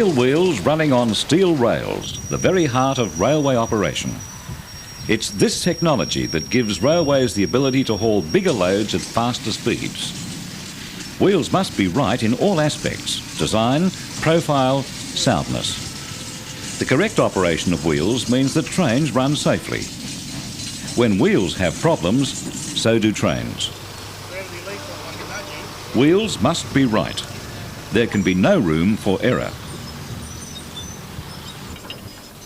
Steel wheels running on steel rails, the very heart of railway operation. It's this technology that gives railways the ability to haul bigger loads at faster speeds. Wheels must be right in all aspects: design, profile, soundness. The correct operation of wheels means that trains run safely. When wheels have problems, so do trains. Wheels must be right. There can be no room for error.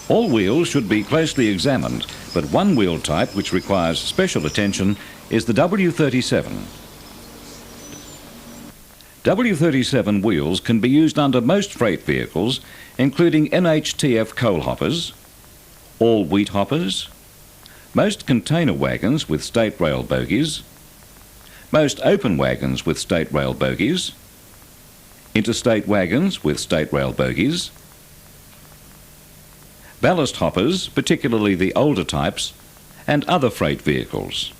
All wheels should be closely examined, but one wheel type which requires special attention is the W37. W37 wheels can be used under most freight vehicles, including NHTF coal hoppers, all wheat hoppers, most container wagons with state rail bogies, most open wagons with state rail bogies, interstate wagons with state rail bogies, ballast hoppers, particularly the older types, and other freight vehicles.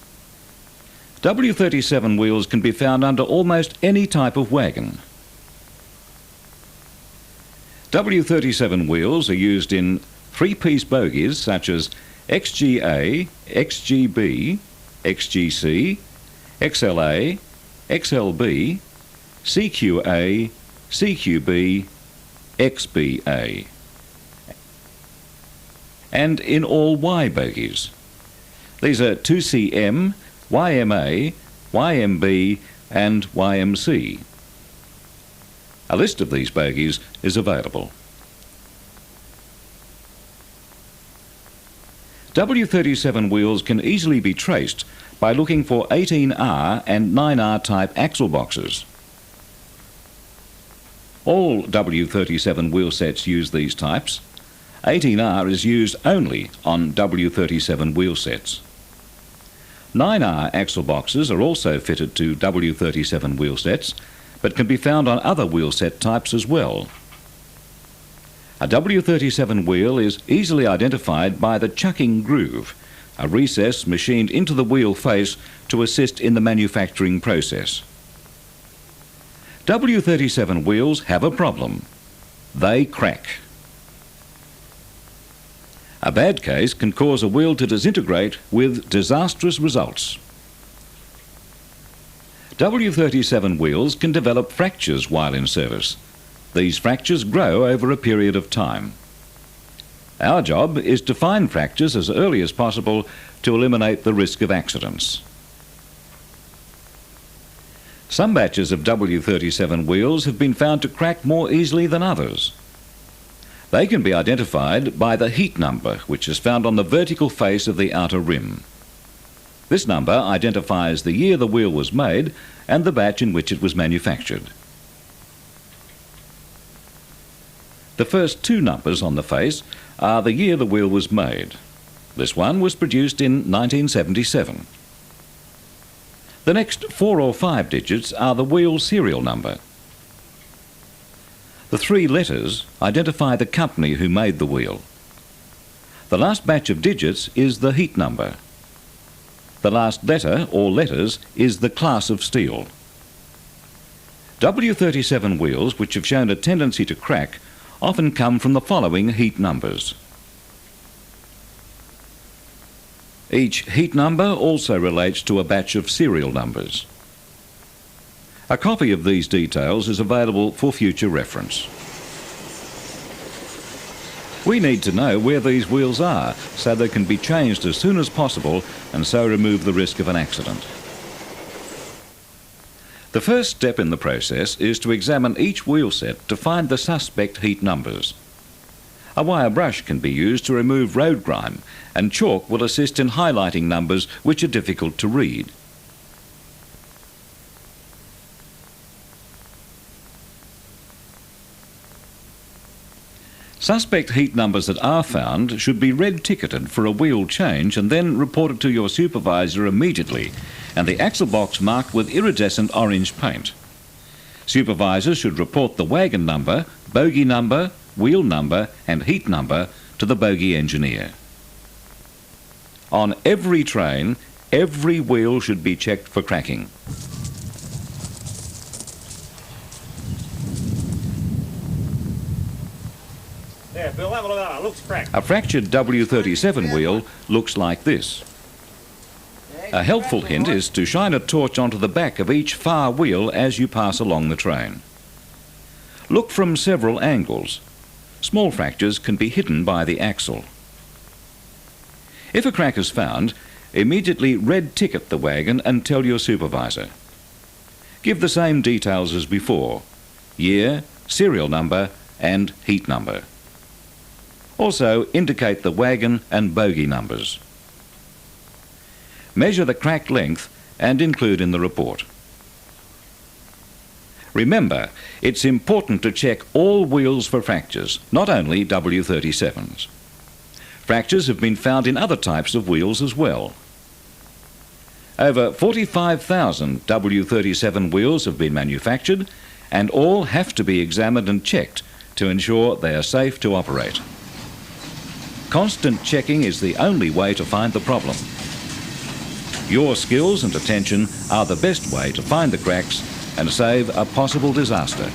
W37 wheels can be found under almost any type of wagon. W37 wheels are used in three-piece bogies such as XGA, XGB, XGC, XLA, XLB, CQA, CQB, XBA, and in all Y bogies. These are 2CM, YMA, YMB and YMC. A list of these bogies is available. W37 wheels can easily be traced by looking for 18R and 9R type axle boxes. All W37 wheel sets use these types. 18R is used only on W37 wheel sets. 9R axle boxes are also fitted to W37 wheel sets, but can be found on other wheel set types as well. A W37 wheel is easily identified by the chucking groove, a recess machined into the wheel face to assist in the manufacturing process. W37 wheels have a problem. They crack. A bad case can cause a wheel to disintegrate with disastrous results. W37 wheels can develop fractures while in service. These fractures grow over a period of time. Our job is to find fractures as early as possible to eliminate the risk of accidents. Some batches of W37 wheels have been found to crack more easily than others. They can be identified by the heat number, which is found on the vertical face of the outer rim. This number identifies the year the wheel was made and the batch in which it was manufactured. The first two numbers on the face are the year the wheel was made. This one was produced in 1977. The next 4 or 5 digits are the wheel serial number. The 3 letters identify the company who made the wheel. The last batch of digits is the heat number. The last letter or letters is the class of steel. W37 wheels which have shown a tendency to crack often come from the following heat numbers. Each heat number also relates to a batch of serial numbers. A copy of these details is available for future reference. We need to know where these wheels are so they can be changed as soon as possible and so remove the risk of an accident. The first step in the process is to examine each wheel set to find the suspect heat numbers. A wire brush can be used to remove road grime, and chalk will assist in highlighting numbers which are difficult to read. Suspect heat numbers that are found should be red ticketed for a wheel change and then reported to your supervisor immediately, and the axle box marked with iridescent orange paint. Supervisors should report the wagon number, bogie number, wheel number and heat number to the bogie engineer. On every train, every wheel should be checked for cracking. Yeah, Bill, have a look at that. It looks cracked. A fractured W37 wheel looks like this. A helpful hint is to shine a torch onto the back of each far wheel as you pass along the train. Look from several angles. Small fractures can be hidden by the axle. If a crack is found, immediately red ticket the wagon and tell your supervisor. Give the same details as before: year, serial number and heat number. Also indicate the wagon and bogie numbers. Measure the crack length and include in the report. Remember, it's important to check all wheels for fractures, not only W37s. Fractures have been found in other types of wheels as well. Over 45,000 W37 wheels have been manufactured, and all have to be examined and checked to ensure they are safe to operate. Constant checking is the only way to find the problem. Your skills and attention are the best way to find the cracks and save a possible disaster.